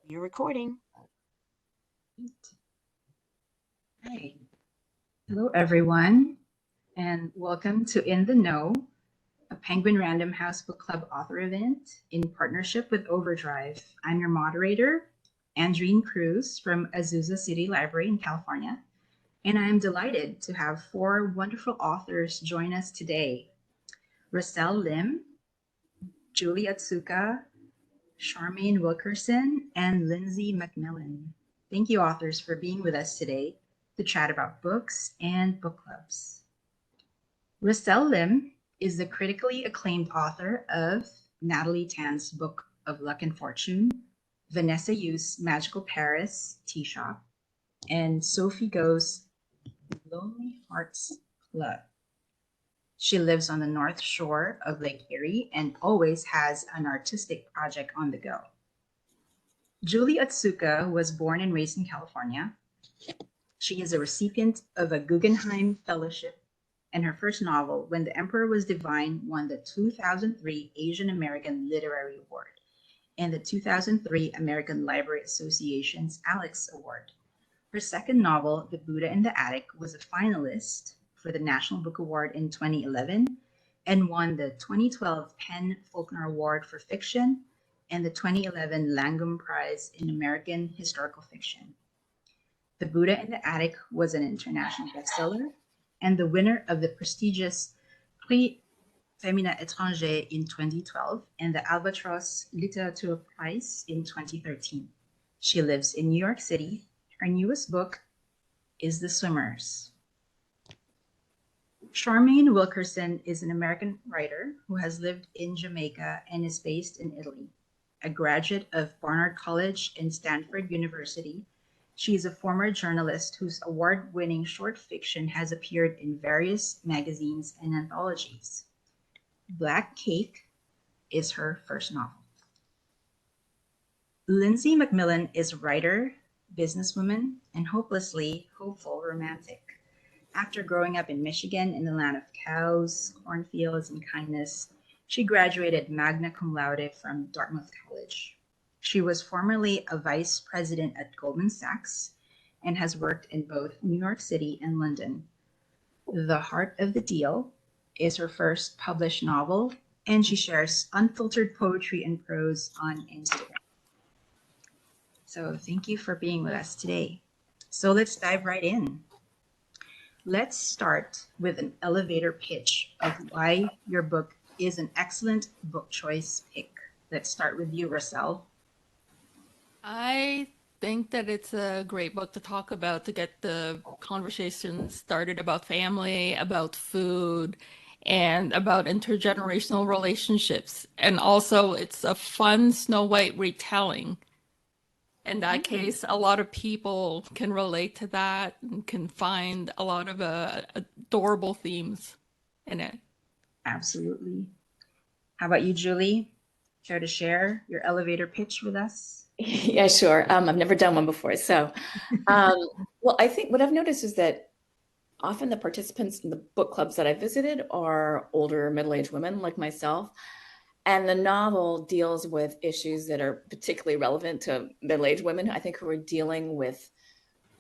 You're recording. Hi. Hello, everyone, and welcome to In the Know, a Penguin Random House Book Club author event in partnership with OverDrive. I'm your moderator, Andrienne Cruz from Azusa City Library in California, and I am delighted to have four wonderful authors join us today. Russell Lim, Julie Atsuka, Charmaine Wilkerson, and Lindsay McMillan. Thank you, authors, for being with us today to chat about books and book clubs. Russell Lim is the critically acclaimed author of Natalie Tan's Book of Luck and Fortune, Vanessa Yu's Magical Paris Tea Shop, and Sophie Go's Lonely Hearts Club. She lives on the North Shore of Lake Erie and always has an artistic project on the go. Julie Atsuka was born and raised in California. She is a recipient of a Guggenheim Fellowship, and her first novel, When the Emperor Was Divine, won the 2003 Asian American Literary Award and the 2003 American Library Association's Alex Award. Her second novel, The Buddha in the Attic, was a finalist for the National Book Award in 2011 and won the 2012 PEN Faulkner Award for Fiction and the 2011 Langham Prize in American Historical Fiction. The Buddha in the Attic was an international bestseller and the winner of the prestigious Prix Féminin Étranger in 2012 and the Albatross Literature Prize in 2013. She lives in New York City. Her newest book is The Swimmers. Charmaine Wilkerson is an American writer who has lived in Jamaica and is based in Italy. A graduate of Barnard College and Stanford University, she is a former journalist whose award-winning short fiction has appeared in various magazines and anthologies. Black Cake is her first novel. Lindsay McMillan is a writer, businesswoman, and hopelessly hopeful romantic. After growing up in Michigan in the land of cows, cornfields, and kindness, she graduated magna cum laude from Dartmouth College. She was formerly a vice president at Goldman Sachs and has worked in both New York City and London. The Heart of the Deal is her first published novel, and she shares unfiltered poetry and prose on Instagram. So thank you for being with us today. So let's dive right in. Let's start with an elevator pitch of why your book is an excellent book choice pick. Let's start with you, Russell. I think that it's a great book to talk about to get the conversation started about family, about food, and about intergenerational relationships. And also, it's a fun Snow White retelling. In that case, a lot of people can relate to that and can find a lot of adorable themes in it. Absolutely. How about you, Julie? Care to share your elevator pitch with us? Yeah, sure. I've never done one before. So, well, I think what I've noticed is that often the participants in the book clubs that I visited are older, middle-aged women like myself. And the novel deals with issues that are particularly relevant to middle-aged women, I think, who are dealing with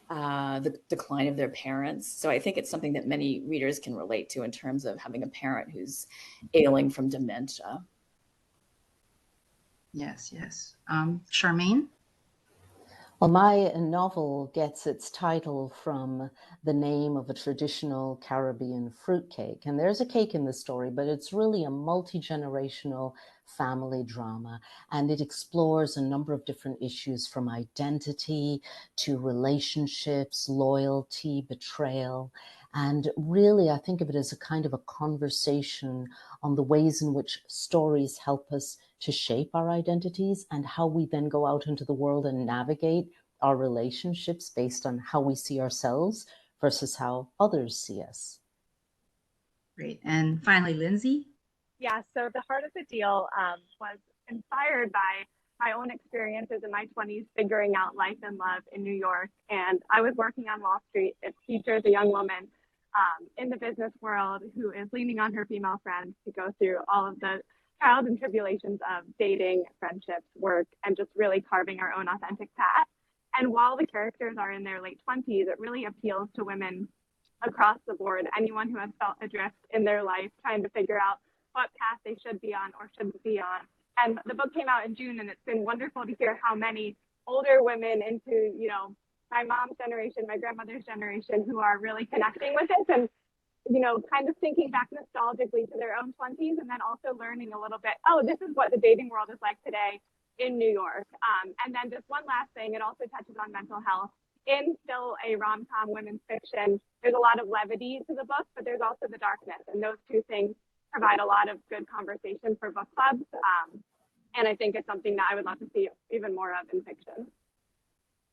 the decline of their parents. So I think it's something that many readers can relate to in terms of having a parent who's ailing from dementia. Yes, yes. Charmaine? Well, my novel gets its title from the name of a traditional Caribbean fruitcake. And there's a cake in the story, but it's really a multi-generational family drama. And it explores a number of different issues from identity to relationships, loyalty, betrayal. And really, I think of it as a kind of a conversation on the ways in which stories help us to shape our identities and how we then go out into the world and navigate our relationships based on how we see ourselves versus how others see us. Great. And finally, Lindsay? Yeah, so The Heart of the Deal was inspired by my own experiences in my 20s figuring out life and love in New York. And I was working on Wall Street. It features a young woman in the business world who is leaning on her female friends to go through all of the trials and tribulations of dating, friendships, work, and just really carving our own authentic path. And while the characters are in their late 20s, it really appeals to women across the board, anyone who has felt adrift in their life, trying to figure out what path they should be on or shouldn't be on. And the book came out in June, and it's been wonderful to hear how many older women into, my mom's generation, my grandmother's generation, who are really connecting with this and, kind of thinking back nostalgically to their own 20s, and then also learning a little bit, oh, this is what the dating world is like today in New York. And then just one last thing, it also touches on mental health. In still a rom-com women's fiction, there's a lot of levity to the book, but there's also the darkness. And those two things provide a lot of good conversation for book clubs. And I think it's something that I would love to see even more of in fiction.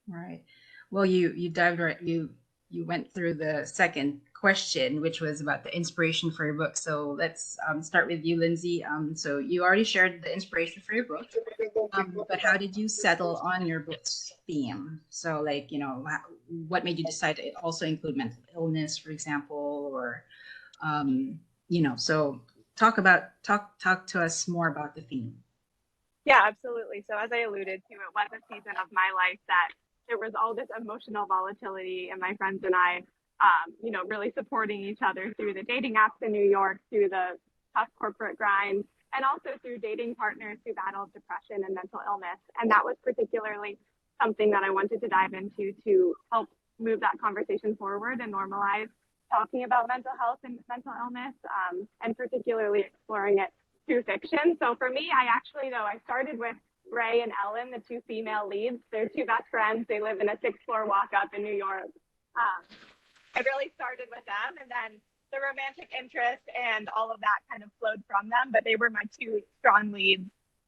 Right. Well, you dived right. You went through the second question, which was about the inspiration for your book. So let's start with you, Lindsay. So you already shared the inspiration for your book, but how did you settle on your book's theme? So, like, what made you decide to also include mental illness, for example, or so talk to us more about the theme. Yeah, absolutely. So as I alluded to, it was a season of my life that there was all this emotional volatility, and my friends and I, really supporting each other through the dating apps in New York, through the tough corporate grind, and also through dating partners who battled depression and mental illness. And that was particularly something that I wanted to dive into to help move that conversation forward and normalize talking about mental health and mental illness, and particularly exploring it through fiction. So for me, I started with Ray and Ellen, the two female leads. They're two best friends. They live in a 6th-floor walk-up in New York. I really started with them, and then the romantic interest and all of that kind of flowed from them, but they were my two strong leads,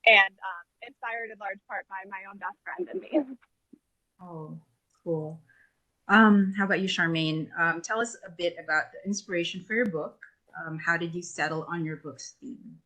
and inspired in large part by my own best friend and me. Oh, cool. How about you, Charmaine? Tell us a bit about the inspiration for your book. How did you settle on your book's theme?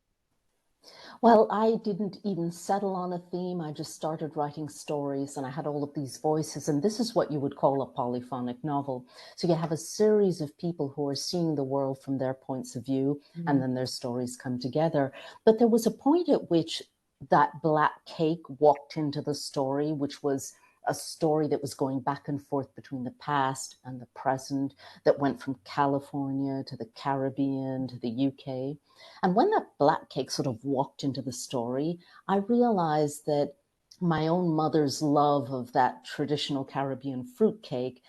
Well, I didn't even settle on a theme. I just started writing stories, and I had all of these voices. And this is what you would call a polyphonic novel. So you have a series of people who are seeing the world from their points of view, and then their stories come together. But there was a point at which that black cake walked into the story, which was a story that was going back and forth between the past and the present, that went from California to the Caribbean to the UK. And when that black cake sort of walked into the story, I realized that my own mother's love of that traditional Caribbean fruitcake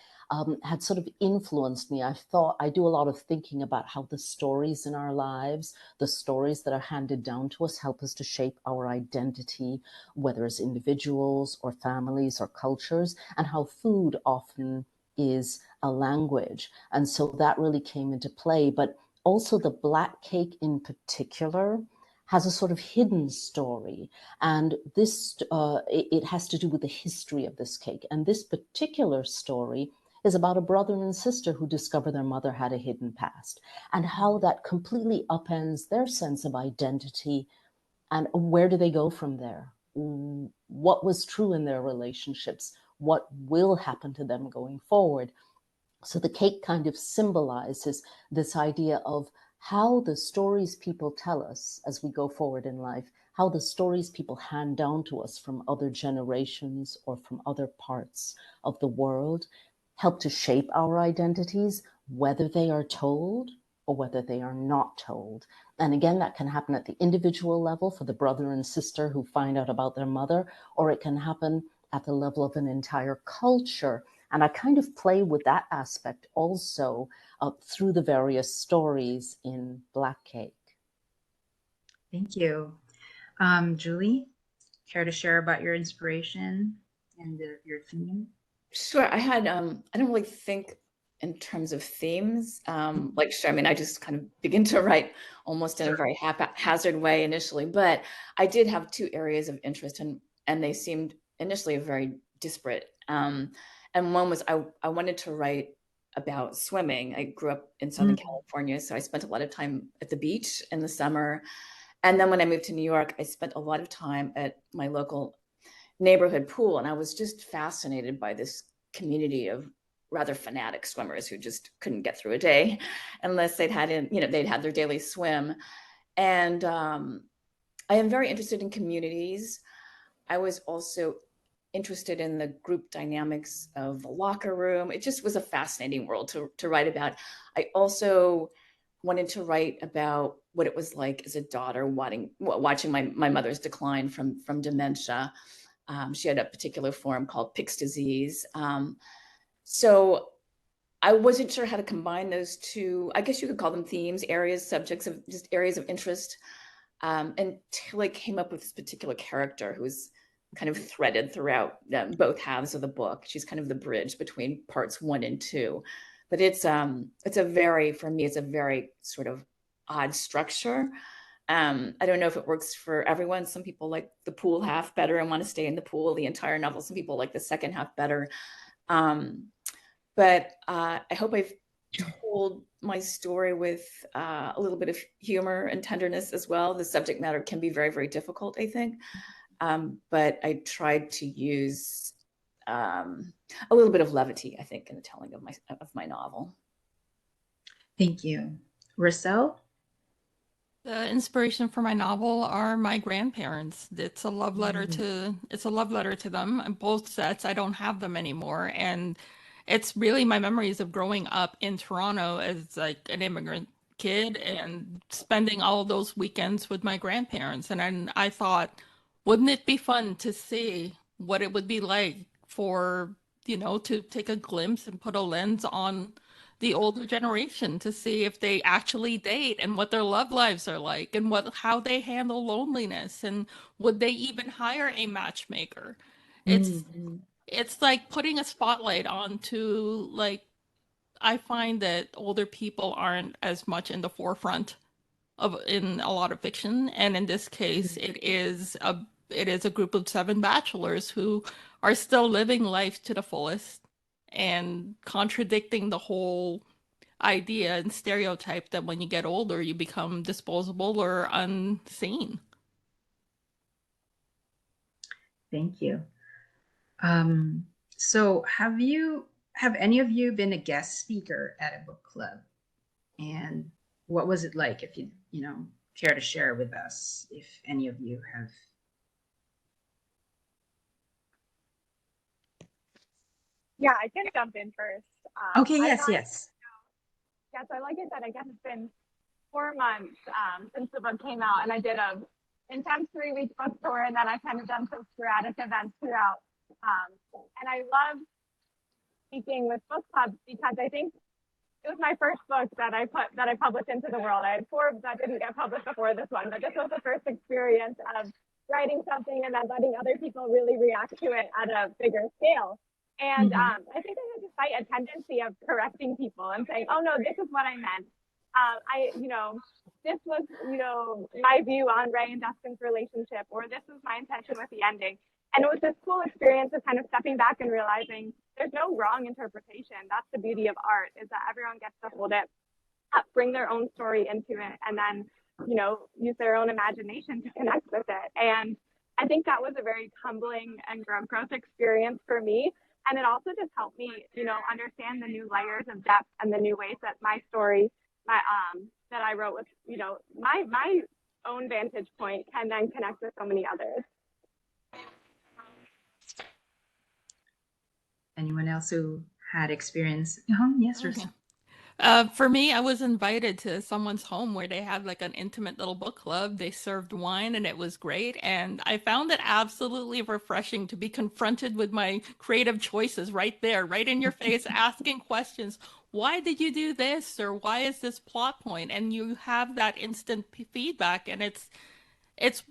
had sort of influenced me. I do a lot of thinking about how the stories in our lives, the stories that are handed down to us, help us to shape our identity, whether as individuals or families or cultures, and how food often is a language. And so that really came into play. But also the black cake in particular has a sort of hidden story. And this, it has to do with the history of this cake. And this particular story is about a brother and sister who discover their mother had a hidden past, and how that completely upends their sense of identity. And where do they go from there? What was true in their relationships? What will happen to them going forward? So the cake kind of symbolizes this idea of how the stories people tell us as we go forward in life, how the stories people hand down to us from other generations or from other parts of the world help to shape our identities, whether they are told or whether they are not told. And again, that can happen at the individual level for the brother and sister who find out about their mother, or it can happen at the level of an entire culture. And I kind of play with that aspect also through the various stories in Black Cake. Thank you. Julie, care to share about your inspiration and your theme? Sure. I don't really think in terms of themes. Like, sure, I mean, I just kind of begin to write almost in a very haphazard way initially, but I did have two areas of interest, and they seemed initially very disparate. And one was I wanted to write about swimming. I grew up in Southern California, so I spent a lot of time at the beach in the summer. And then when I moved to New York, I spent a lot of time at my local neighborhood pool, and I was just fascinated by this community of rather fanatic swimmers who just couldn't get through a day unless they'd had their daily swim. And I am very interested in communities. I was also interested in the group dynamics of the locker room. It just was a fascinating world to write about. I also wanted to write about what it was like as a daughter watching my mother's decline from dementia. She had a particular form called Pick's disease. So I wasn't sure how to combine those two, I guess you could call them themes, areas, subjects of just areas of interest, until I came up with this particular character who's kind of threaded throughout both halves of the book. She's kind of the bridge between parts 1 and 2. But for me, it's a very sort of odd structure. I don't know if it works for everyone. Some people like the pool half better and want to stay in the pool the entire novel. Some people like the second half better. But I hope I've told my story with a little bit of humor and tenderness as well. The subject matter can be very, very difficult, I think. But I tried to use a little bit of levity, I think, in the telling of my novel. Thank you. Rossell? The inspiration for my novel are my grandparents. It's a love letter to them. And both sets, I don't have them anymore. And it's really my memories of growing up in Toronto as like an immigrant kid and spending all of those weekends with my grandparents. And then I thought, wouldn't it be fun to see what it would be like for, to take a glimpse and put a lens on the older generation to see if they actually date and what their love lives are like and how they handle loneliness and would they even hire a matchmaker. It's Mhm. it's like putting a spotlight onto like I find that older people aren't as much in the forefront in a lot of fiction, and in this case it is a group of 7 bachelors who are still living life to the fullest and contradicting the whole idea and stereotype that when you get older you become disposable or unseen. Thank you. So have any of you been a guest speaker at a book club? And what was it like, if you care to share with us, if any of you have? Yeah, I can jump in first. Okay, yes. Yeah, so like I said, I guess it's been 4 months since the book came out, and I did a intense 3-week book tour, and then I kind of done some sporadic events throughout. And I love speaking with book clubs because I think it was my first book that I published into the world. I had 4 that didn't get published before this one, but this was the first experience of writing something and then letting other people really react to it at a bigger scale. And I think there's a slight tendency of correcting people and saying, "Oh no, this is what I meant. This was my view on Ray and Dustin's relationship, or this was my intention with the ending." And it was this cool experience of kind of stepping back and realizing there's no wrong interpretation. That's the beauty of art, is that everyone gets to hold it up, bring their own story into it, and then, use their own imagination to connect with it. And I think that was a very humbling and growth experience for me. And it also just helped me, understand the new layers of depth and the new ways that my story, that I wrote with, my own vantage point can then connect with so many others. Anyone else who had experience? Yes, Ruth. For me, I was invited to someone's home where they had like an intimate little book club. They served wine and it was great. And I found it absolutely refreshing to be confronted with my creative choices right there, right in your face, asking questions. Why did you do this? Or why is this plot point? And you have that instant feedback, and it's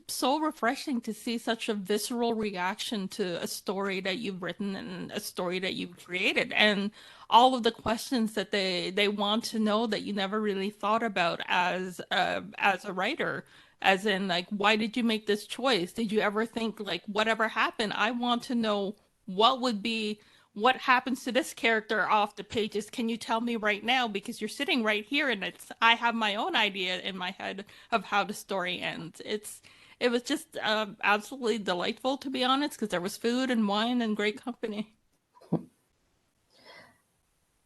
so refreshing to see such a visceral reaction to a story that you've written and a story that you've created, and all of the questions that they want to know that you never really thought about as a writer, as in like, why did you make this choice? Did you ever think like, whatever happened? I want to know what happens to this character off the pages. Can you tell me right now? Because you're sitting right here, and I have my own idea in my head of how the story ends. It was just absolutely delightful, to be honest, because there was food and wine and great company.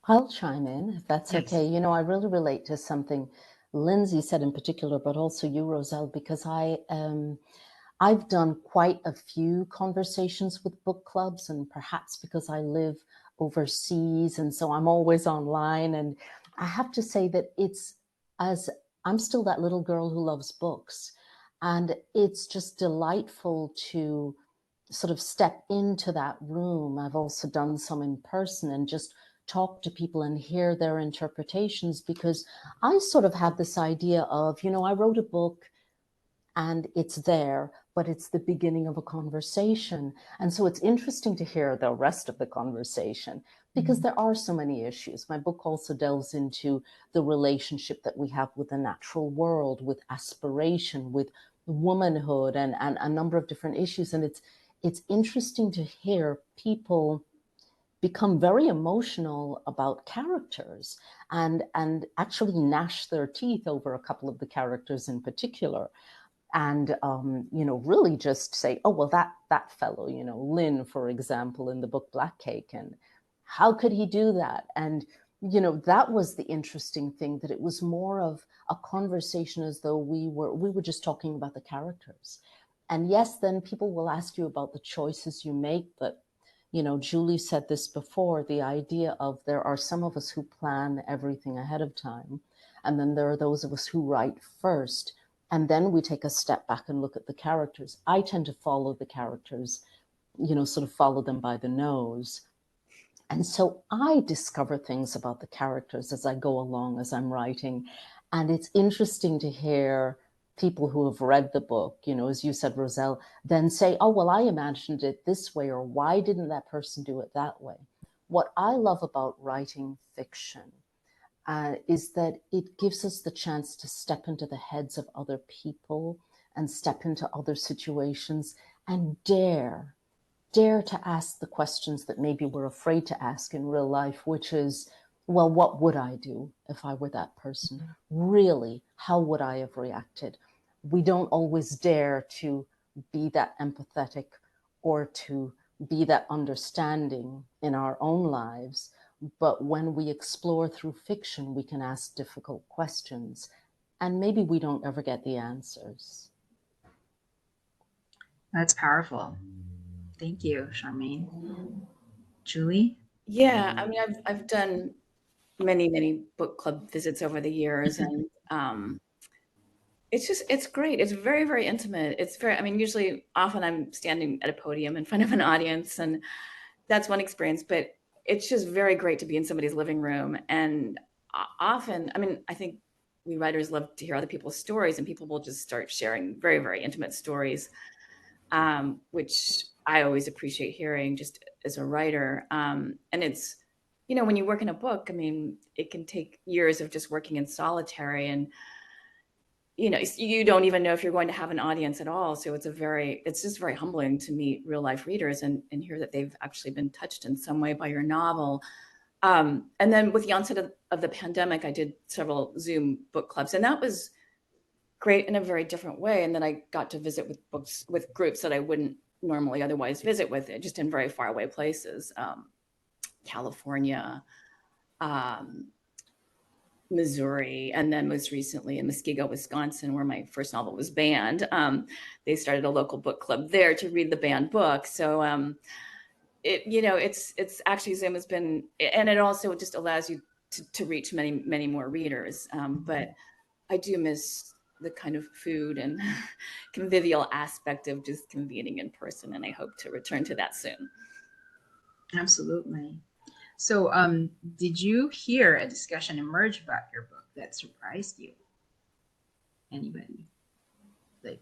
I'll chime in if that's Yes. okay. I really relate to something Lindsay said in particular, but also you, Roselle, because I've done quite a few conversations with book clubs, and perhaps because I live overseas and so I'm always online. And I have to say that I'm still that little girl who loves books. And it's just delightful to sort of step into that room. I've also done some in person and just talk to people and hear their interpretations, because I sort of had this idea of, I wrote a book and it's there, but it's the beginning of a conversation. And so it's interesting to hear the rest of the conversation, because there are so many issues. My book also delves into the relationship that we have with the natural world, with aspiration, with womanhood, and a number of different issues. And it's interesting to hear people become very emotional about characters and actually gnash their teeth over a couple of the characters in particular. And really just say, oh, well, that fellow, Lynn, for example, in the book Black Cake, and how could he do that? And that was the interesting thing, that it was more of a conversation as though we were just talking about the characters. And yes, then people will ask you about the choices you make, but Julie said this before, the idea of there are some of us who plan everything ahead of time, and then there are those of us who write first, and then we take a step back and look at the characters. I tend to follow the characters, sort of follow them by the nose. And so I discover things about the characters as I go along, as I'm writing. And it's interesting to hear people who have read the book, as you said, Roselle, then say, oh, well, I imagined it this way, or why didn't that person do it that way? What I love about writing fiction is that it gives us the chance to step into the heads of other people and step into other situations and dare to ask the questions that maybe we're afraid to ask in real life, which is, well, what would I do if I were that person? Really, how would I have reacted? We don't always dare to be that empathetic or to be that understanding in our own lives. But when we explore through fiction, we can ask difficult questions, and maybe we don't ever get the answers. That's powerful. Thank you, Charmaine. Julie? Yeah, I mean, I've done many book club visits over the years, and it's great. It's very, very intimate. I mean, usually often I'm standing at a podium in front of an audience, and that's one experience, but it's just very great to be in somebody's living room. And often, I mean, I think we writers love to hear other people's stories, and people will just start sharing very, very intimate stories, which I always appreciate hearing just as a writer. And it's, when you work in a book, I mean, it can take years of just working in solitary, and you don't even know if you're going to have an audience at all. So it's just very humbling to meet real life readers and hear that they've actually been touched in some way by your novel. And then with the onset of the pandemic, I did several Zoom book clubs, and that was great in a very different way. And then I got to visit with groups that I wouldn't normally otherwise visit with, just in very far away places, California, Missouri, and then most recently in Muskego, Wisconsin, where my first novel was banned. They started a local book club there to read the banned book. So it's actually, Zoom has been, and it also just allows you to reach many more readers. But I do miss the kind of food and convivial aspect of just convening in person, and I hope to return to that soon. Absolutely. So, did you hear a discussion emerge about your book that surprised you? Anybody? Like,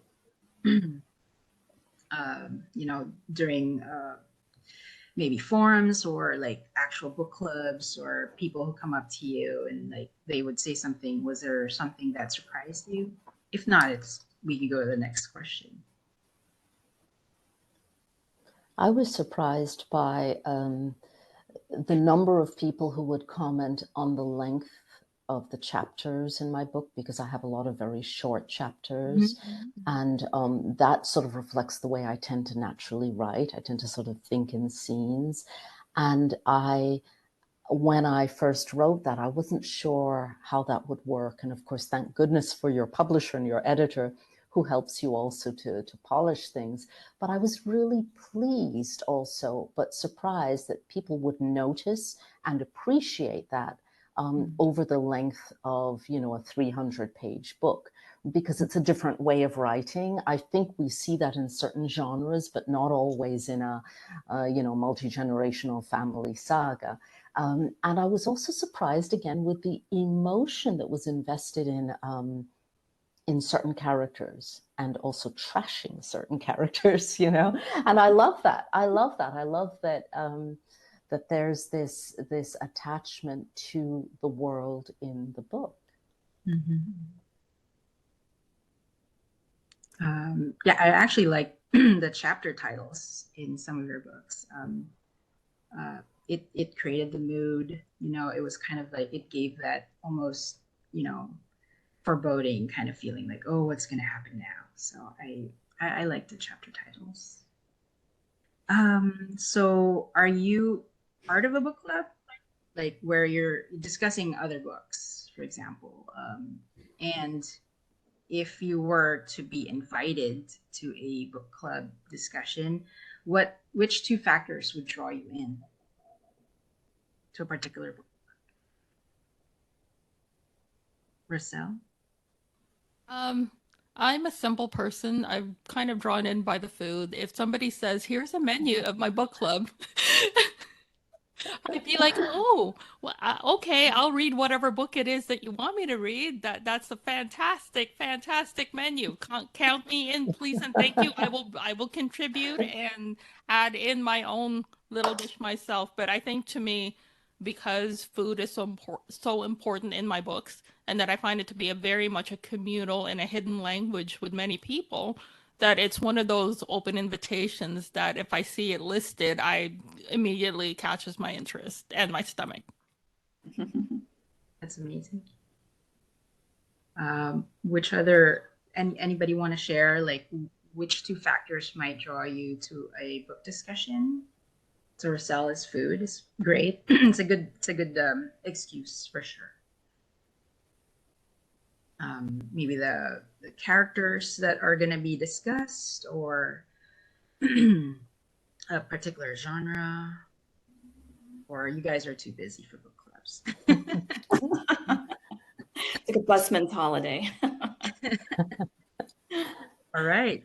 during maybe forums or like actual book clubs, or people who come up to you and like they would say something. Was there something that surprised you? If not, we can go to the next question. I was surprised by the number of people who would comment on the length of the chapters in my book, because I have a lot of very short chapters. And that sort of reflects the way I tend to naturally write. I tend to sort of think in scenes. And I when I first wrote that, I wasn't sure how that would work. And of course, thank goodness for your publisher and your editor who helps you also to polish things. But I was really pleased also, but surprised that people would notice and appreciate that over the length of, a 300-page book, because it's a different way of writing. I think we see that in certain genres, but not always in a multi-generational family saga. And I was also surprised again with the emotion that was invested in certain characters, and also trashing certain characters, and I love that. I love that that there's this attachment to the world in the book. Yeah, I actually like the chapter titles in some of your books. It created the mood, it was kind of like, it gave that almost, foreboding kind of feeling, like, oh, what's going to happen now? So I like the chapter titles. So are you part of a book club, like where you're discussing other books, for example? And if you were to be invited to a book club discussion, which two factors would draw you in to a particular book? Rochelle? I'm a simple person. I'm kind of drawn in by the food. If somebody says, here's a menu of my book club, I'd be like, oh, well, okay, I'll read whatever book it is that you want me to read. That's a fantastic menu. Count me in, please and thank you. I will contribute and add in my own little dish myself. But I think to me, because food is so important in my books, and that I find it to be a very much a communal and a hidden language with many people, that it's one of those open invitations that if I see it listed, I immediately catches my interest and my stomach. That's amazing. Which other, anybody want to share, like, which two factors might draw you to a book discussion? So Rochelle, is food is great. It's a good excuse for sure. Maybe the characters that are going to be discussed, or a particular genre, or you guys are too busy for book clubs? It's like a busman's holiday. All right.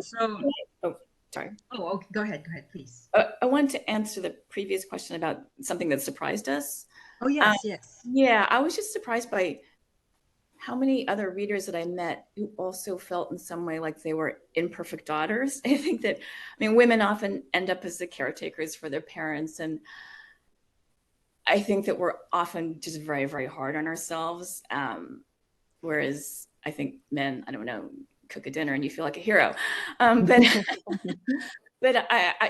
So, oh, sorry. Oh, okay. Go ahead, please. I wanted to answer the previous question about something that surprised us. Oh, yes, yes. Yeah, I was just surprised by how many other readers that I met who also felt in some way like they were imperfect daughters. I think that, women often end up as the caretakers for their parents. And I think that we're often just very, very hard on ourselves. Whereas I think men, I don't know, cook a dinner and you feel like a hero. But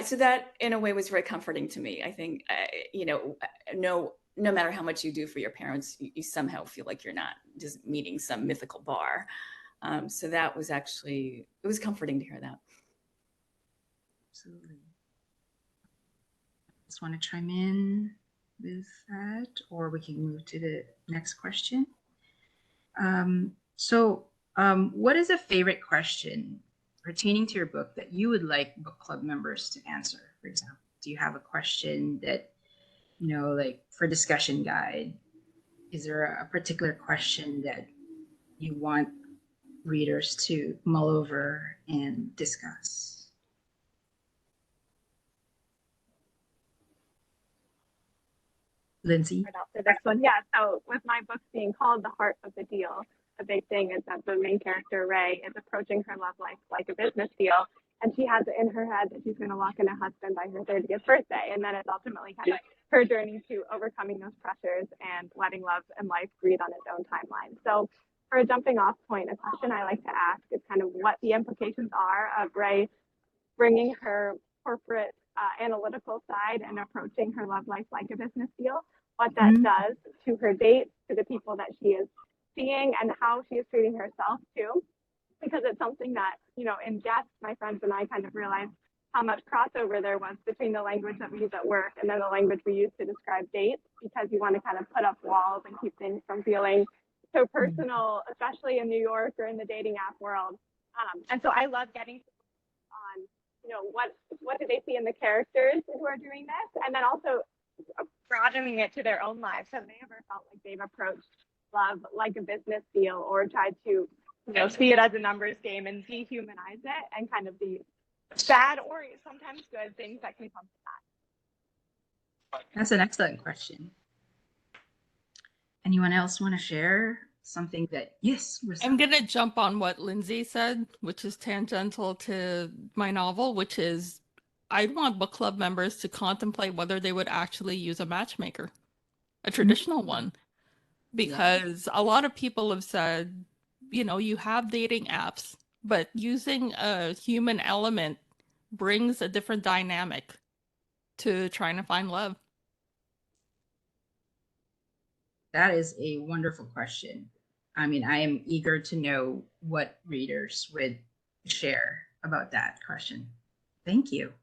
so that in a way was very comforting to me. I think, no matter how much you do for your parents, you somehow feel like you're not just meeting some mythical bar. So that was actually, it was comforting to hear that. Absolutely. Just want to chime in with that, or we can move to the next question. What is a favorite question pertaining to your book that you would like book club members to answer? For example, do you have a question that, like for discussion guide, is there a particular question that you want readers to mull over and discuss? Lindsay? For this one, yeah. So with my book being called The Heart of the Deal, the big thing is that the main character, Ray, is approaching her love life like a business deal. And she has it in her head that she's going to lock in a husband by her 30th birthday. And then it's ultimately kind of her journey to overcoming those pressures and letting love and life breathe on its own timeline. So for a jumping off point, a question I like to ask is kind of what the implications are of Ray bringing her corporate analytical side and approaching her love life like a business deal, what that does to her dates, to the people that she is seeing, and how she is treating herself too. Because it's something that, in jest, my friends and I kind of realized how much crossover there was between the language that we use at work and then the language we use to describe dates, because you want to kind of put up walls and keep things from feeling so personal, especially in New York or in the dating app world. And so I love getting on, you know, what do they see in the characters who are doing this, and then also broadening it to their own lives. Have they ever felt like they've approached love like a business deal, or tried to, you know, see it as a numbers game and dehumanize it, and kind of the bad or sometimes good things that can come from that? That's an excellent question. Anyone else want to share something that, yes, I'm going to jump on what Lindsay said, which is tangential to my novel, which is I'd want book club members to contemplate whether they would actually use a matchmaker, a traditional one, because a lot of people have said, you know, you have dating apps, but using a human element brings a different dynamic to trying to find love. That is a wonderful question. I mean, I am eager to know what readers would share about that question. Thank you.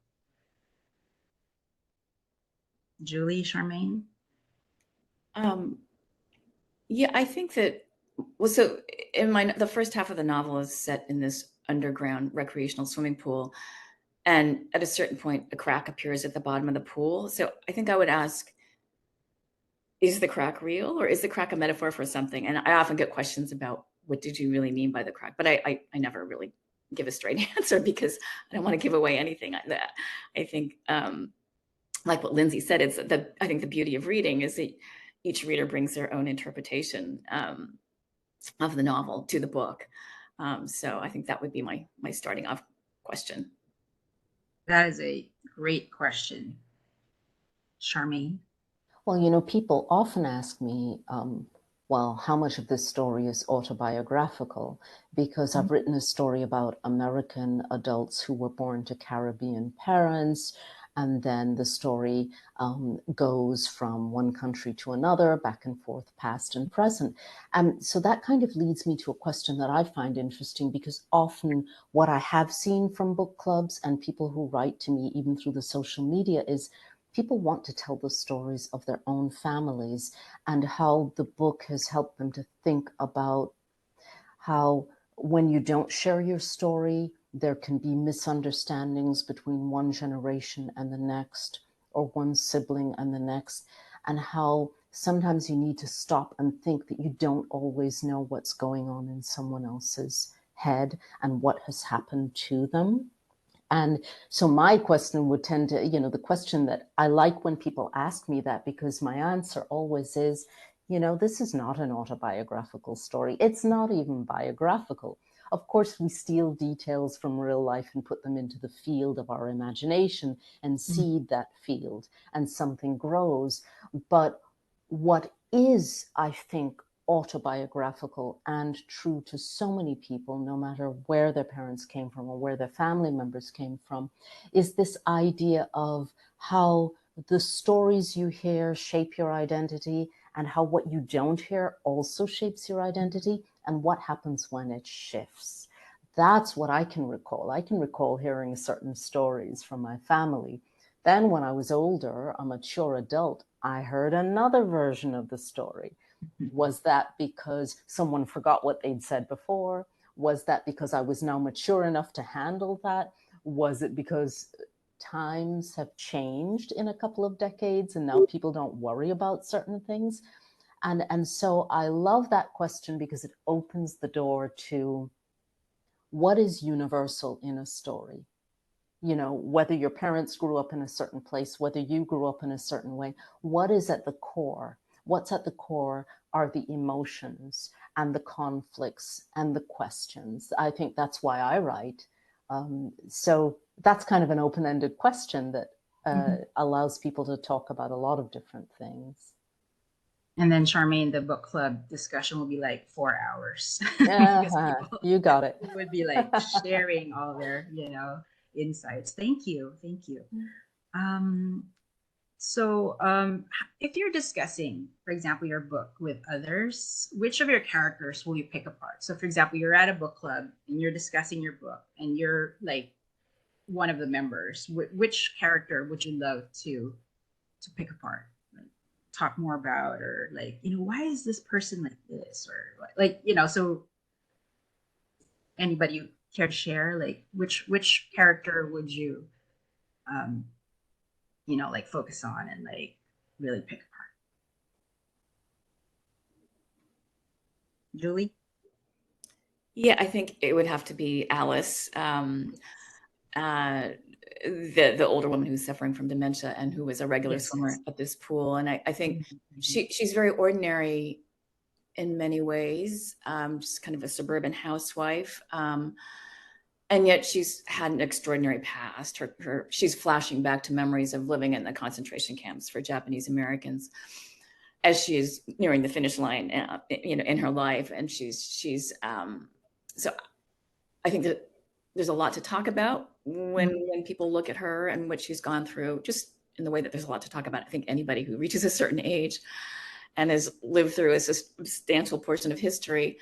Julie, Charmaine? Yeah, I think that, well, so in the first half of the novel is set in this underground recreational swimming pool. And at a certain point, a crack appears at the bottom of the pool. So I think I would ask, is the crack real, or is the crack a metaphor for something? And I often get questions about, what did you really mean by the crack? But I never really give a straight answer, because I don't want to give away anything. I think, like what Lindsay said, I think the beauty of reading is that each reader brings their own interpretation of the novel to the book. So I think that would be my starting off question. That is a great question. Charmaine? Well, you know, people often ask me, well, how much of this story is autobiographical? Because I've written a story about American adults who were born to Caribbean parents, and then the story goes from one country to another, back and forth, past and present. So that kind of leads me to a question that I find interesting, because often what I have seen from book clubs and people who write to me, even through the social media, is people want to tell the stories of their own families, and how the book has helped them to think about how when you don't share your story, there can be misunderstandings between one generation and the next, or one sibling and the next, and how sometimes you need to stop and think that you don't always know what's going on in someone else's head and what has happened to them. And so my question would tend to, you know, the question that I like when people ask me that, because my answer always is, you know, this is not an autobiographical story. It's not even biographical. Of course, we steal details from real life and put them into the field of our imagination and seed that field, and something grows. But what is, I think, autobiographical and true to so many people, no matter where their parents came from or where their family members came from, is this idea of how the stories you hear shape your identity, and how what you don't hear also shapes your identity, and what happens when it shifts. That's what I can recall. I can recall hearing certain stories from my family. Then when I was older, a mature adult, I heard another version of the story. Was that because someone forgot what they'd said before? Was that because I was now mature enough to handle that? Was it because times have changed in a couple of decades and now people don't worry about certain things? And so I love that question, because it opens the door to what is universal in a story. You know, whether your parents grew up in a certain place, whether you grew up in a certain way, what is at the core? What's at the core are the emotions and the conflicts and the questions. I think that's why I write. So that's kind of an open-ended question that allows people to talk about a lot of different things. And then Charmaine, the book club discussion will be like 4 hours. You got it. Would be like sharing all their, you know, insights. Thank you. Thank you. So if you're discussing, for example, your book with others, which of your characters will you pick apart? So for example, you're at a book club and you're discussing your book, and you're like one of the members, which character would you love to pick apart? Like, talk more about, or like, why is this person like this, or like, so anybody care to share, like which character would you um like focus on and like really pick apart? Julie? Yeah, I think it would have to be Alice, the older woman who's suffering from dementia and who was a regular Yes, swimmer yes. at this pool. And I think Mhm. she's very ordinary in many ways, just kind of a suburban housewife. And yet she's had an extraordinary past. She's flashing back to memories of living in the concentration camps for Japanese Americans as she is nearing the finish line, in her life. And so I think that there's a lot to talk about when people look at her and what she's gone through, just in the way that there's a lot to talk about. I think anybody who reaches a certain age and has lived through a substantial portion of history.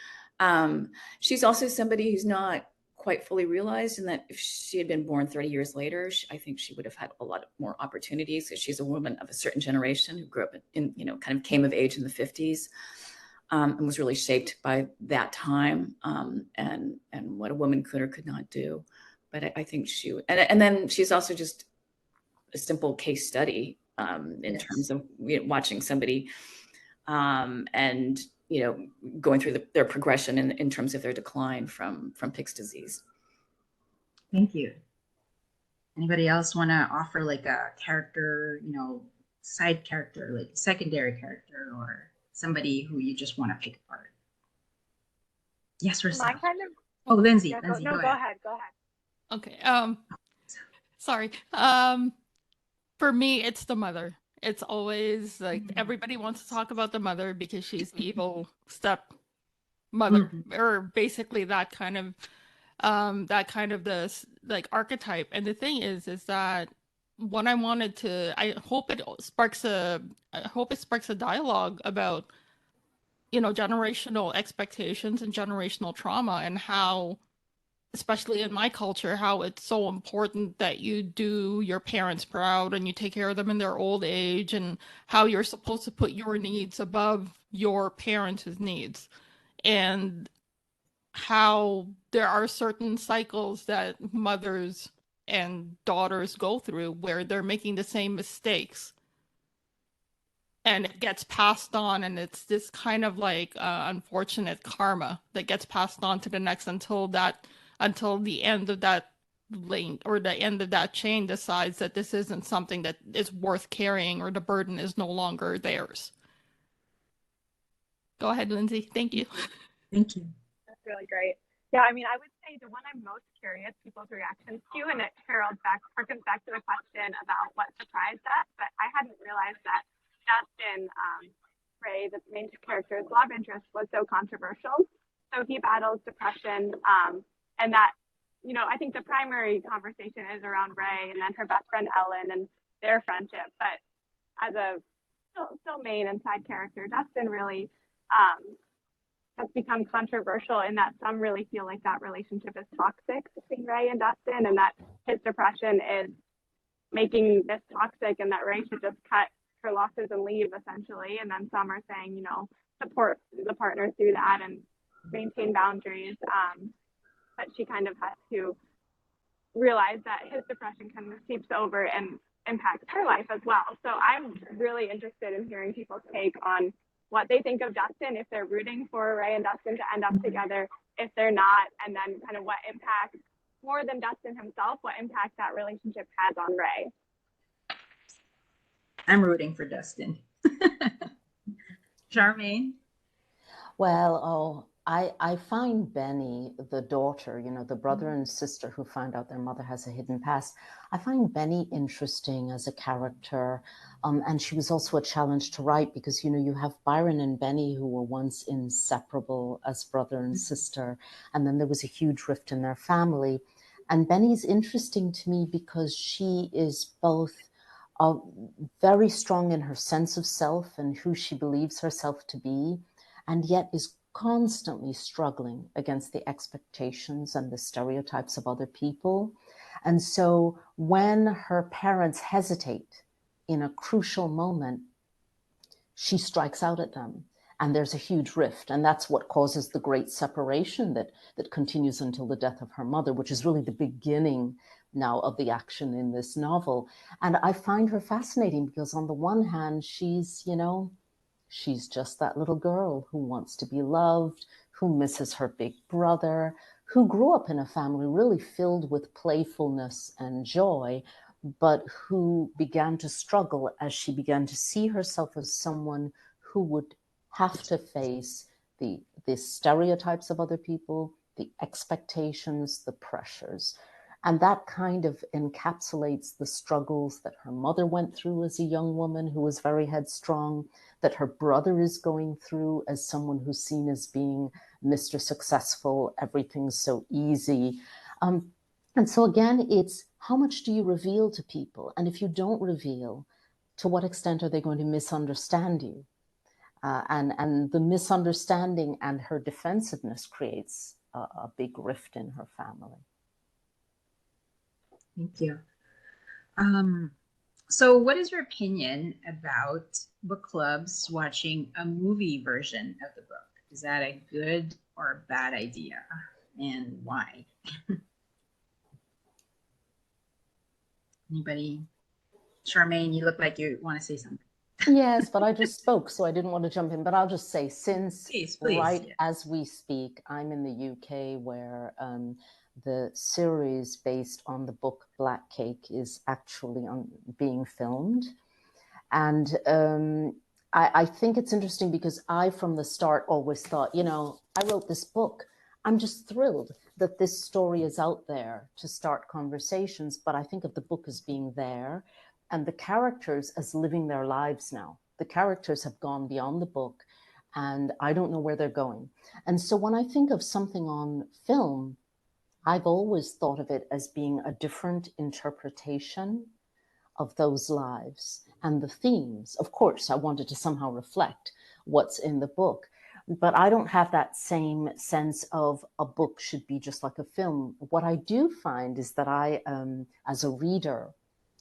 She's also somebody who's not quite fully realized, and that if she had been born 30 years later, I think she would have had a lot more opportunities, because she's a woman of a certain generation who grew up in, kind of came of age in the 50s, and was really shaped by that time, and what a woman could or could not do. But I think and then she's also just a simple case study, in Yes. terms of watching somebody, and going through their progression in terms of their decline from Pick's disease. Thank you. Anybody else want to offer like a character, side character, like secondary character, or somebody who you just want to pick apart? Yes, Rosa. My kind of. Oh, Lindsay. Yeah, Lindsay, go go ahead. ahead. Go ahead. Okay. Sorry. For me, it's the mother. It's always like everybody wants to talk about the mother because she's the evil step mother, or basically that kind of the like archetype. And the thing is that what I wanted to, I hope it sparks a dialogue about, generational expectations and generational trauma, and how, especially in my culture, how it's so important that you do your parents proud and you take care of them in their old age, and how you're supposed to put your needs above your parents' needs, and how there are certain cycles that mothers and daughters go through where they're making the same mistakes, and it gets passed on, and it's this kind of like unfortunate karma that gets passed on to the next until the end of that lane, or the end of that chain, decides that this isn't something that is worth carrying, or the burden is no longer theirs. Go ahead, Lindsay. Thank you. Thank you. That's really great. Yeah, I mean, I would say the one I'm most curious people's reactions to, and it harkens back to the question about what surprised us, but I hadn't realized that Dustin, Ray, the main character's love interest, was so controversial. So he battles depression, and that, I think the primary conversation is around Ray and then her best friend Ellen and their friendship. But as a still main and side character, Dustin really has become controversial in that some really feel like that relationship is toxic between Ray and Dustin, and that his depression is making this toxic, and that Ray should just cut her losses and leave, essentially. And then some are saying, support the partner through that and maintain boundaries. But she kind of has to realize that his depression kind of seeps over and impacts her life as well. So I'm really interested in hearing people's take on what they think of Dustin, if they're rooting for Ray and Dustin to end up together, if they're not, and then kind of what impact, more than Dustin himself, what impact that relationship has on Ray. I'm rooting for Dustin. Charmaine? Well, I find Benny, the daughter, the brother and sister who find out their mother has a hidden past, I find Benny interesting as a character. And she was also a challenge to write because, you have Byron and Benny who were once inseparable as brother and sister. And then there was a huge rift in their family. And Benny's interesting to me because she is both very strong in her sense of self and who she believes herself to be, and yet is constantly struggling against the expectations and the stereotypes of other people. And so when her parents hesitate in a crucial moment, she strikes out at them. And there's a huge rift. And that's what causes the great separation that continues until the death of her mother, which is really the beginning now of the action in this novel. And I find her fascinating because on the one hand, she's, you know, she's just that little girl who wants to be loved, who misses her big brother, who grew up in a family really filled with playfulness and joy, but who began to struggle as she began to see herself as someone who would have to face the stereotypes of other people, the expectations, the pressures. And that kind of encapsulates the struggles that her mother went through as a young woman who was very headstrong, that her brother is going through as someone who's seen as being Mr. Successful, everything's so easy. And so again, it's how much do you reveal to people? And if you don't reveal, to what extent are they going to misunderstand you? And the misunderstanding and her defensiveness creates a big rift in her family. Thank you. So what is your opinion about book clubs watching a movie version of the book? Is that a good or a bad idea, and why? Anybody? Charmaine, you look like you want to say something. Yes, but I just spoke, so I didn't want to jump in. But I'll just say, since Please, right yeah. as we speak, I'm in the UK where the series based on the book Black Cake is actually being filmed. And I think it's interesting because I, from the start, always thought, you know, I wrote this book. I'm just thrilled that this story is out there to start conversations. But I think of the book as being there and the characters as living their lives now. The characters have gone beyond the book and I don't know where they're going. And so when I think of something on film, I've always thought of it as being a different interpretation of those lives and the themes. Of course, I wanted to somehow reflect what's in the book, but I don't have that same sense of a book should be just like a film. What I do find is that I, as a reader,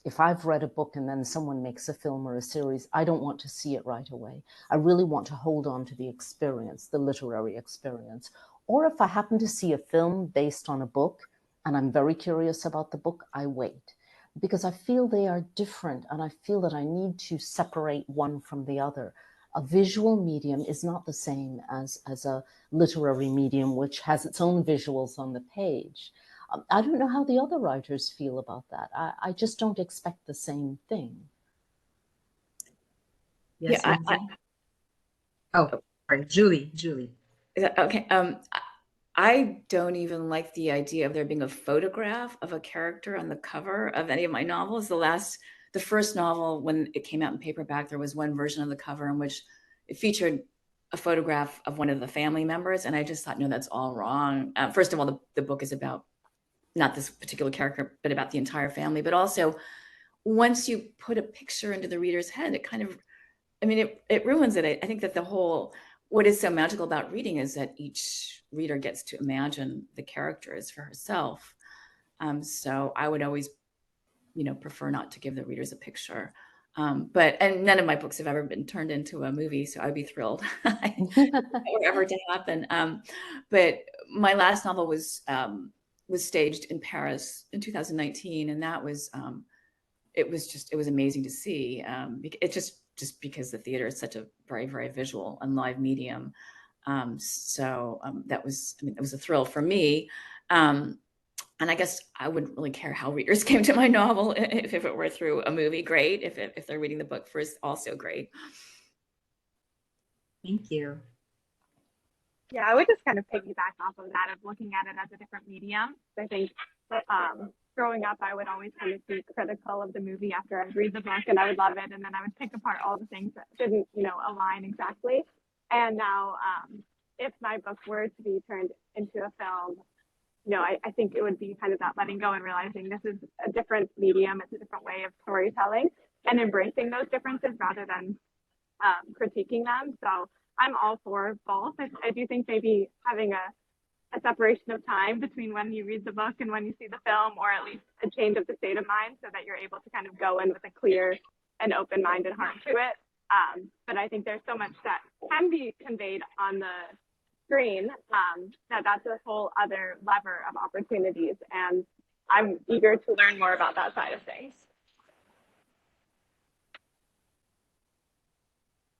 if I've read a book and then someone makes a film or a series, I don't want to see it right away. I really want to hold on to the experience, the literary experience. Or if I happen to see a film based on a book and I'm very curious about the book, I wait because I feel they are different and I feel that I need to separate one from the other. A visual medium is not the same as a literary medium, which has its own visuals on the page. I don't know how the other writers feel about that. I just don't expect the same thing. Yes, Yeah, sorry, Julie. Okay. I don't even like the idea of there being a photograph of a character on the cover of any of my novels. The first novel, when it came out in paperback, there was one version of the cover in which it featured a photograph of one of the family members. And I just thought, no, that's all wrong. First of all, the book is about not this particular character, but about the entire family. But also, once you put a picture into the reader's head, it kind of, I mean, it ruins it. I think that what is so magical about reading is that each reader gets to imagine the characters for herself. So I would always, prefer not to give the readers a picture. And none of my books have ever been turned into a movie, so I'd be thrilled ever to happen. But my last novel was staged in Paris in 2019, and that was it was amazing to see. It just because the theater is such a very, very visual and live medium. That was, it was a thrill for me. And I guess I wouldn't really care how readers came to my novel. If it were through a movie, great. If they're reading the book first, also great. Thank you. Yeah, I would just kind of piggyback off of that, of looking at it as a different medium. I think growing up, I would always kind of be critical of the movie after I'd read the book and I would love it. And then I would pick apart all the things that didn't, align exactly. And now if my book were to be turned into a film, I think it would be kind of that letting go and realizing this is a different medium. It's a different way of storytelling and embracing those differences rather than critiquing them. So I'm all for both. I do think maybe having a separation of time between when you read the book and when you see the film, or at least a change of the state of mind so that you're able to kind of go in with a clear and open mind and heart to it. But I think there's so much that can be conveyed on the screen that's a whole other lever of opportunities. And I'm eager to learn more about that side of things.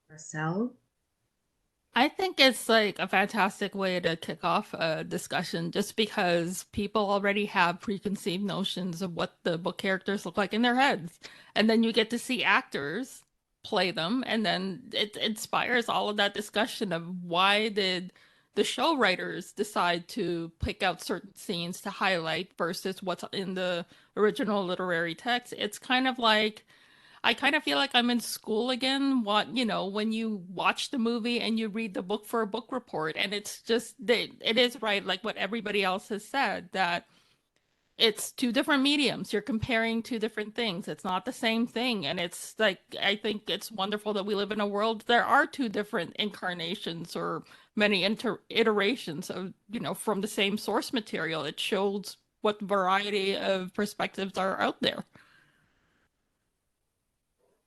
Marcel? I think it's like a fantastic way to kick off a discussion just because people already have preconceived notions of what the book characters look like in their heads. And then you get to see actors play them, and then it inspires all of that discussion of why did the show writers decide to pick out certain scenes to highlight versus what's in the original literary text. It's kind of like I kind of feel like I'm in school again. When you watch the movie and you read the book for a book report, and it's just that it is right, like what everybody else has said, that it's two different mediums. You're comparing two different things. It's not the same thing. And it's like, I think it's wonderful that we live in a world. There are two different incarnations or many iterations of, from the same source material. It shows what variety of perspectives are out there.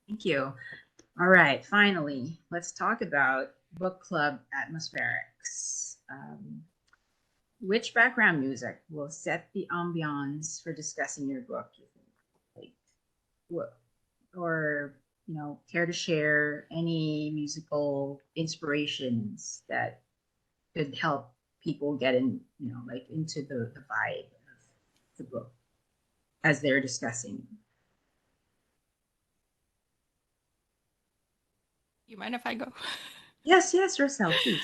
Thank you. All right, finally, let's talk about book club atmospherics. Which background music will set the ambiance for discussing your book, you think? Or care to share any musical inspirations that could help people get in, into the vibe of the book as they're discussing? You mind if I go? Yes, Rochelle, please.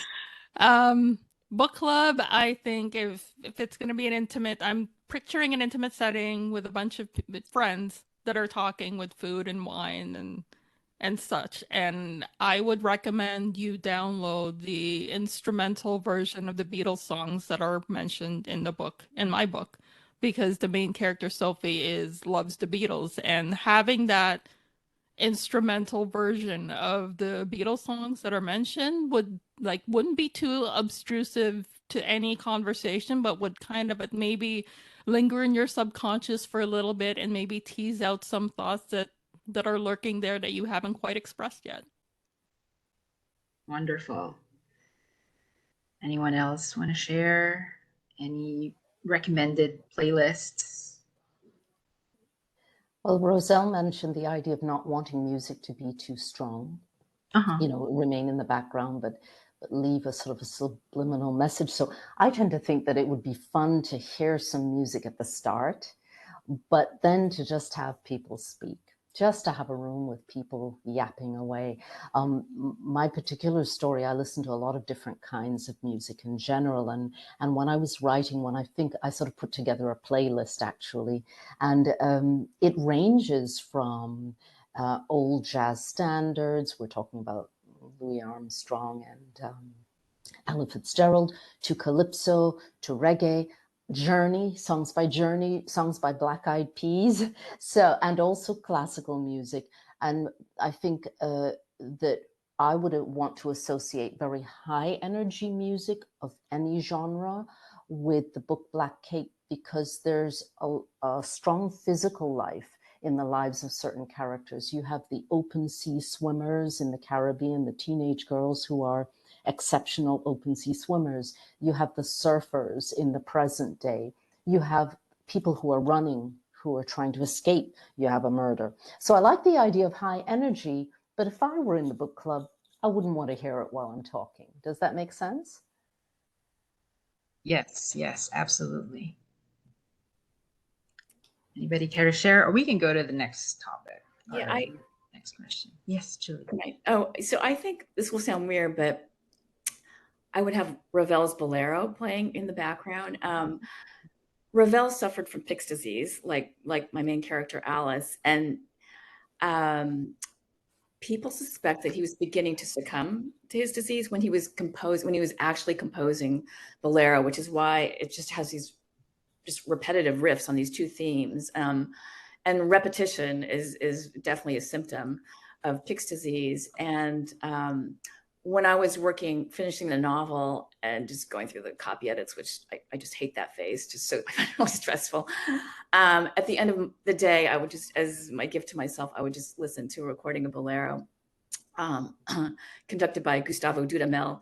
Book club, I think if it's going to be an intimate, I'm picturing an intimate setting with a bunch of friends that are talking with food and wine and such. And I would recommend you download the instrumental version of the Beatles songs that are mentioned in the book, in my book, because the main character, Sophie, loves the Beatles, and having that instrumental version of the Beatles songs that are mentioned wouldn't be too obtrusive to any conversation, but would kind of maybe linger in your subconscious for a little bit and maybe tease out some thoughts that are lurking there that you haven't quite expressed yet. Wonderful. Anyone else want to share any recommended playlists? Well, Roselle mentioned the idea of not wanting music to be too strong, remain in the background, but leave a sort of a subliminal message. So I tend to think that it would be fun to hear some music at the start, but then to just have people speak, just to have a room with people yapping away. My particular story, I listen to a lot of different kinds of music in general. And when I was writing one, I think I sort of put together a playlist actually. And it ranges from old jazz standards, we're talking about Louis Armstrong and Ella Fitzgerald, to calypso, to reggae, Journey, songs by Black Eyed Peas, and also classical music. And I think that I would want to associate very high energy music of any genre with the book Black Cape, because there's a strong physical life in the lives of certain characters. You have the open sea swimmers in the Caribbean, the teenage girls who are exceptional open sea swimmers. You have the surfers in the present day. You have people who are running, who are trying to escape. You have a murder. So I like the idea of high energy, but if I were in the book club, I wouldn't want to hear it while I'm talking. Does that make sense? Yes, absolutely. Anybody care to share? Or we can go to the next topic. Yeah, next question. Yes, Julie. Right. Oh, so I think this will sound weird, but I would have Ravel's Bolero playing in the background. Ravel suffered from Pick's disease, like my main character Alice, and people suspect that he was beginning to succumb to his disease when he was actually composing Bolero, which is why it just has these just repetitive riffs on these two themes. And repetition is definitely a symptom of Pick's disease. And when I was finishing the novel and just going through the copy edits, which I just hate that phase, just so really stressful. At the end of the day, I would just, as my gift to myself, I would just listen to a recording of Bolero, conducted by Gustavo Dudamel,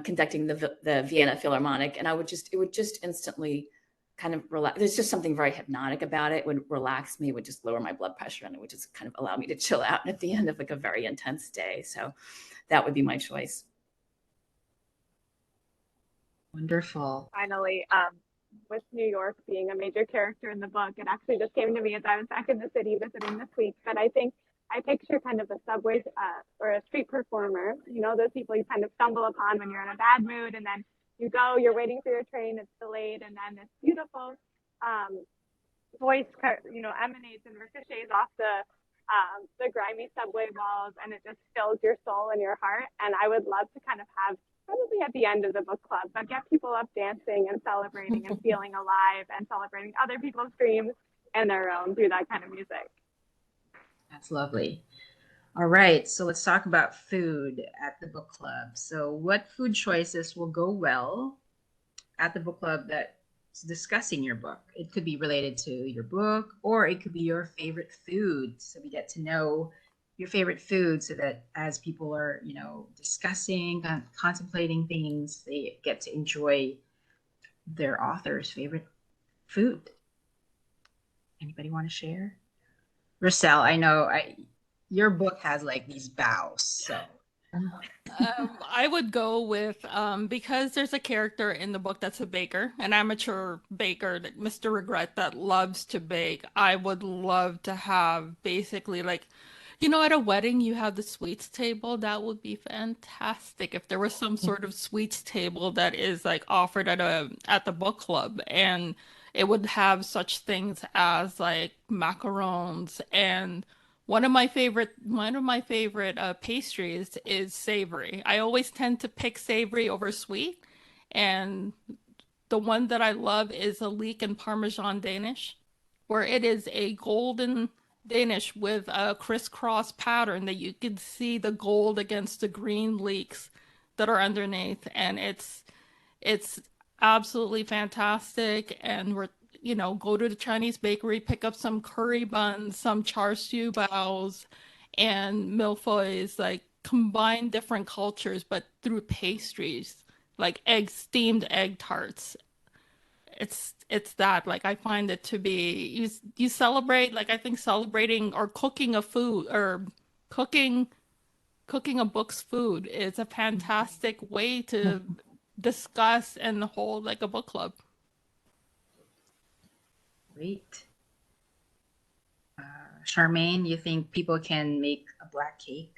conducting the Vienna Philharmonic, and it would just instantly kind of relax. There's just something very hypnotic about it. It would relax me, it would just lower my blood pressure, and it would just kind of allow me to chill out at the end of like a very intense day. So that would be my choice. Wonderful. Finally, with New York being a major character in the book, it actually just came to me as I was back in the city visiting this week. But I think I picture kind of a subway or a street performer, those people you kind of stumble upon when you're in a bad mood, and then you're waiting for your train, it's delayed, and then this beautiful voice, emanates and ricochets off the grimy subway walls, and it just fills your soul and your heart. And I would love to kind of have, probably at the end of the book club, but get people up dancing and celebrating and feeling alive and celebrating other people's dreams and their own through that kind of music. That's lovely. All right, so let's talk about food at the book club. So what food choices will go well at the book club that's discussing your book? It could be related to your book, or it could be your favorite food. So we get to know your favorite food, so that as people are, discussing, contemplating things, they get to enjoy their author's favorite food. Anybody want to share? Rochelle, I know your book has like these bows, so. I would go with, because there's a character in the book that's a baker, an amateur baker, Mr. Regret, that loves to bake. I would love to have basically like, at a wedding, you have the sweets table. That would be fantastic if there was some sort of sweets table that is like offered at the book club, and it would have such things as like macarons, and one of my favorite pastries is savory. I always tend to pick savory over sweet, and the one that I love is a leek and Parmesan Danish, where it is a golden Danish with a crisscross pattern that you can see the gold against the green leeks that are underneath, and it's absolutely fantastic. And go to the Chinese bakery, pick up some curry buns, some char siu baos, and milfoils, like combine different cultures, but through pastries, like steamed egg tarts. It's that, like, I find it to be, you celebrate, like, I think celebrating or cooking a food, or cooking a book's food is a fantastic way to discuss and hold like a book club. Great. Charmaine, you think people can make a black cake?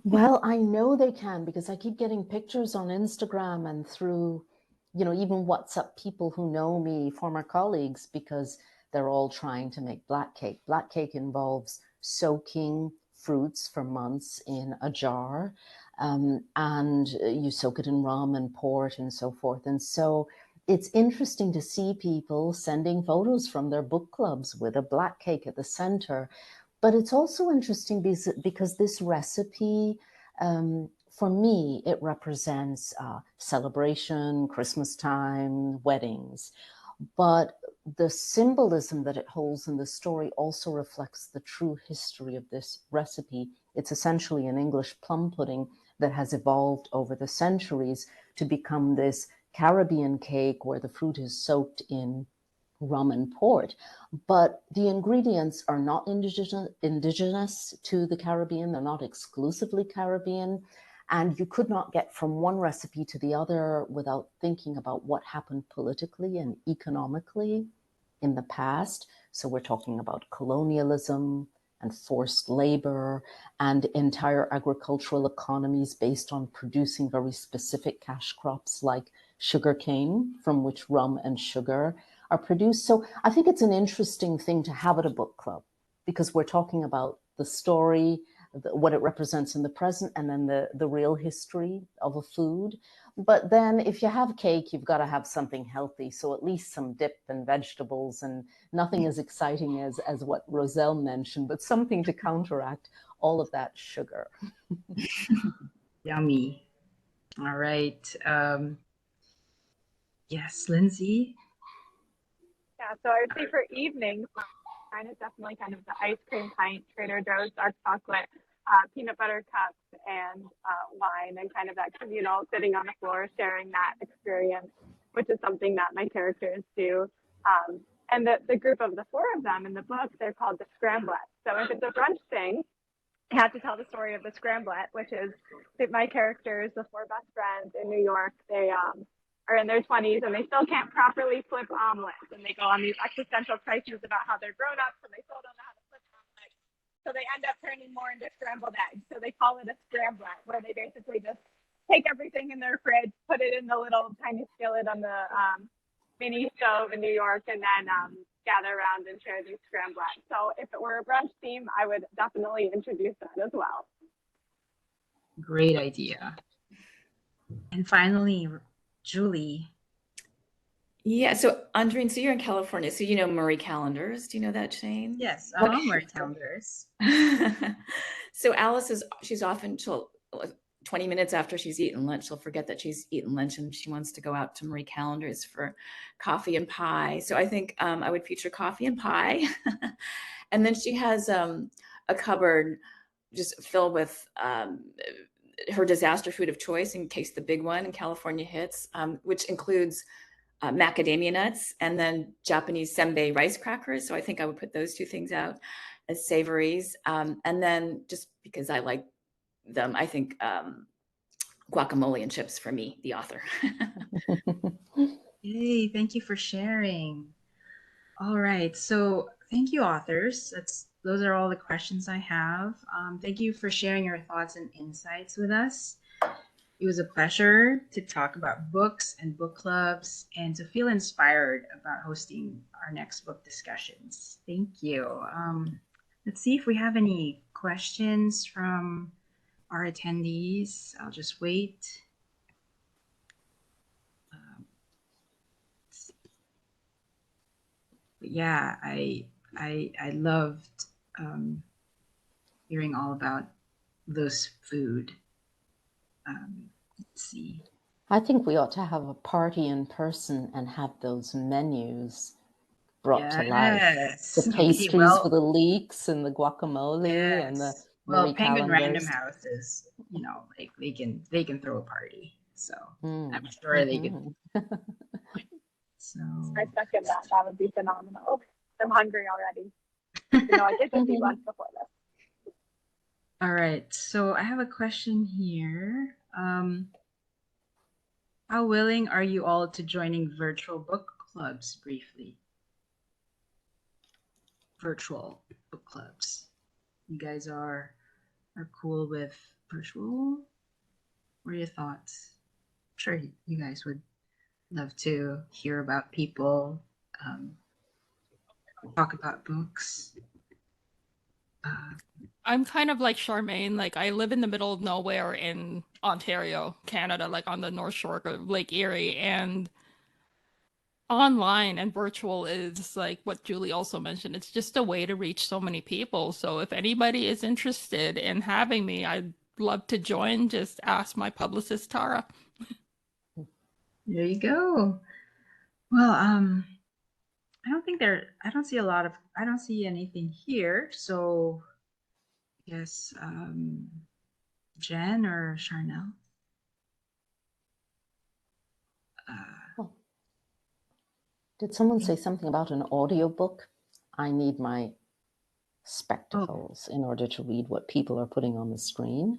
Well, I know they can, because I keep getting pictures on Instagram and through, even WhatsApp, people who know me, former colleagues, because they're all trying to make black cake. Black cake involves soaking fruits for months in a jar, and you soak it in rum and port and so forth. And so it's interesting to see people sending photos from their book clubs with a black cake at the center. But it's also interesting because this recipe, for me, it represents celebration, Christmas time, weddings. But the symbolism that it holds in the story also reflects the true history of this recipe. It's essentially an English plum pudding that has evolved over the centuries to become this Caribbean cake where the fruit is soaked in rum and port. But the ingredients are not indigenous to the Caribbean. They're not exclusively Caribbean. And you could not get from one recipe to the other without thinking about what happened politically and economically in the past. So we're talking about colonialism and forced labor and entire agricultural economies based on producing very specific cash crops like sugarcane, from which rum and sugar are produced. So I think it's an interesting thing to have at a book club, because we're talking about the story, what it represents in the present, and then the real history of a food. But then if you have cake, you've got to have something healthy. So at least some dip and vegetables, and nothing as exciting as what Roselle mentioned, but something to counteract all of that sugar. Yummy. All right. Yes, Lindsay. Yeah, so I would say for evenings, mine is definitely kind of the ice cream pint, Trader Joe's dark chocolate, peanut butter cups, and wine, and kind of that communal sitting on the floor, sharing that experience, which is something that my characters do. And the group of the four of them in the book, they're called the Scramblettes. So if it's a brunch thing, I have to tell the story of the Scramblette, which is that my characters, the four best friends in New York, they are in their 20s and they still can't properly flip omelets. And they go on these existential crises about how they're grown ups and they still don't know how to flip omelets. So they end up turning more into scrambled eggs. So they call it a Scramblette, where they basically just take everything in their fridge, put it in the little tiny skillet on the mini stove in New York, and then gather around and share these scramblets. So if it were a brunch theme, I would definitely introduce that as well. Great idea. And finally, Julie. Yeah, so Andrienne, so you're in California, so you know Marie Callender's. Do you know that chain? Yes, I know Marie Callender's. So she's often, 20 minutes after she's eaten lunch, she'll forget that she's eaten lunch and she wants to go out to Marie Callender's for coffee and pie. So I think I would feature coffee and pie. And then she has a cupboard just filled with her disaster food of choice in case the big one in California hits, which includes macadamia nuts and then Japanese senbei rice crackers. So I think I would put those two things out as savories. And then just because I like them, I think guacamole and chips for me, the author. Yay, thank you for sharing. All right, so thank you, authors. Those are all the questions I have. Thank you for sharing your thoughts and insights with us. It was a pleasure to talk about books and book clubs and to feel inspired about hosting our next book discussions. Thank you. Let's see if we have any questions from our attendees. I'll just wait. But yeah, I loved hearing all about those food. Let's see. I think we ought to have a party in person and have those menus brought to life. The pastries with the leeks and the guacamole and the Marie Penguin Random Callender's. House is, like they can throw a party. So I'm sure they could. So I second that. That would be phenomenal. I'm hungry already. I did just eat lunch before this. All right. So I have a question here. How willing are you all to joining virtual book clubs briefly? Virtual book clubs. You guys are cool with virtual? What are your thoughts? I'm sure you guys would love to hear about people talk about books. I'm kind of like Charmaine. Like I live in the middle of nowhere in Ontario, Canada, like on the North Shore of Lake Erie, and online and virtual is like what Julie also mentioned. It's just a way to reach so many people. So if anybody is interested in having me, I'd love to join. Just ask my publicist, Tara. There you go. Well, I don't see anything here. So yes, Jen or Charnel. Did someone say something about an audiobook? I need my spectacles in order to read what people are putting on the screen.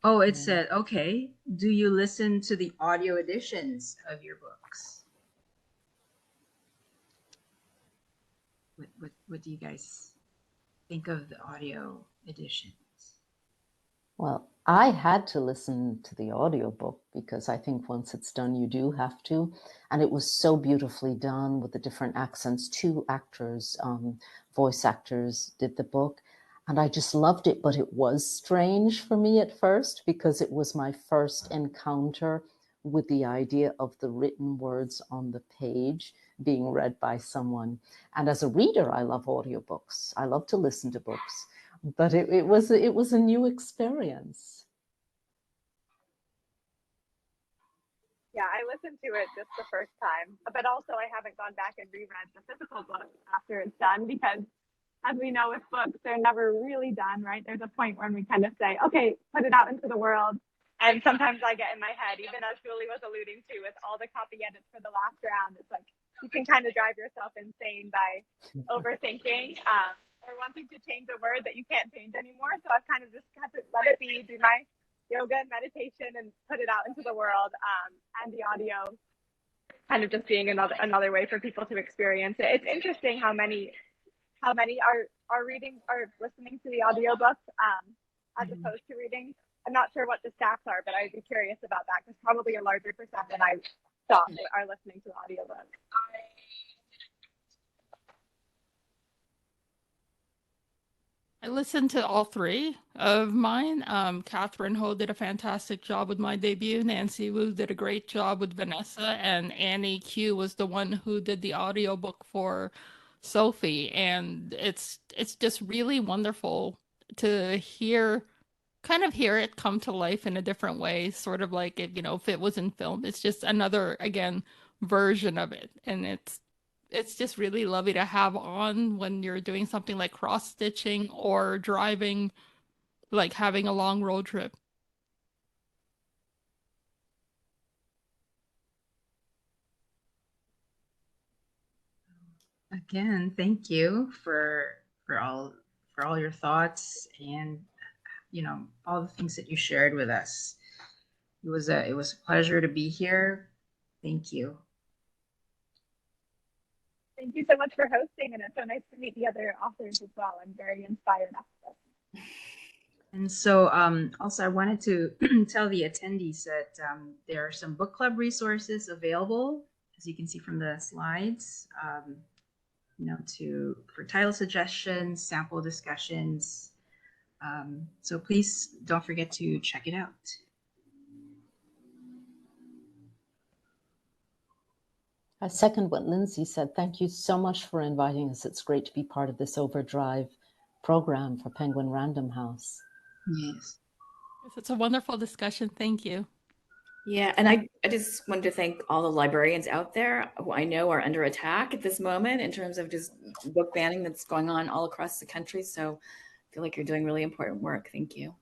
Oh, it said, okay. Do you listen to the audio editions of your books? What do you guys think of the audio editions? Well, I had to listen to the audiobook because I think once it's done, you do have to. And it was so beautifully done with the different accents. 2 actors, voice actors did the book. And I just loved it, but it was strange for me at first because it was my first encounter with the idea of the written words on the page being read by someone. And as a reader, I love audiobooks. I love to listen to books, but it was a new experience. Yeah, I listened to it just the first time, but also I haven't gone back and reread the physical book after it's done because, as we know with books, they're never really done, right? There's a point when we kind of say, okay, put it out into the world. And sometimes I get in my head, even as Julie was alluding to, with all the copy edits for the last round, it's like you can kind of drive yourself insane by overthinking or wanting to change a word that you can't change anymore. So I've kind of just had to let it be, do my yoga and meditation, and put it out into the world. And the audio kind of just being another way for people to experience it. It's interesting how many are listening to the audiobook as opposed to reading. I'm not sure what the stats are, but I'd be curious about that because probably a larger percent than I thought are listening to the audiobook. I listened to all three of mine. Catherine Ho did a fantastic job with my debut. Nancy Wu did a great job with Vanessa, and Annie Q was the one who did the audiobook for Sophie. And it's just really wonderful to kind of hear it come to life in a different way, sort of like if it was in film. It's just another, again, version of it. And it's just really lovely to have on when you're doing something like cross stitching or driving, like having a long road trip. Again, thank you for all your thoughts and all the things that you shared with us. It was a pleasure to be here. Thank you. Thank you so much for hosting, and it's so nice to meet the other authors as well. I'm very inspired after this. And so also I wanted to tell the attendees that there are some book club resources available, as you can see from the slides, for title suggestions, sample discussions. So please don't forget to check it out. I second what Lindsay said. Thank you so much for inviting us. It's great to be part of this OverDrive program for Penguin Random House. Yes. It's a wonderful discussion. Thank you. Yeah, and I just wanted to thank all the librarians out there who I know are under attack at this moment in terms of just book banning that's going on all across the country. So I feel like you're doing really important work. Thank you.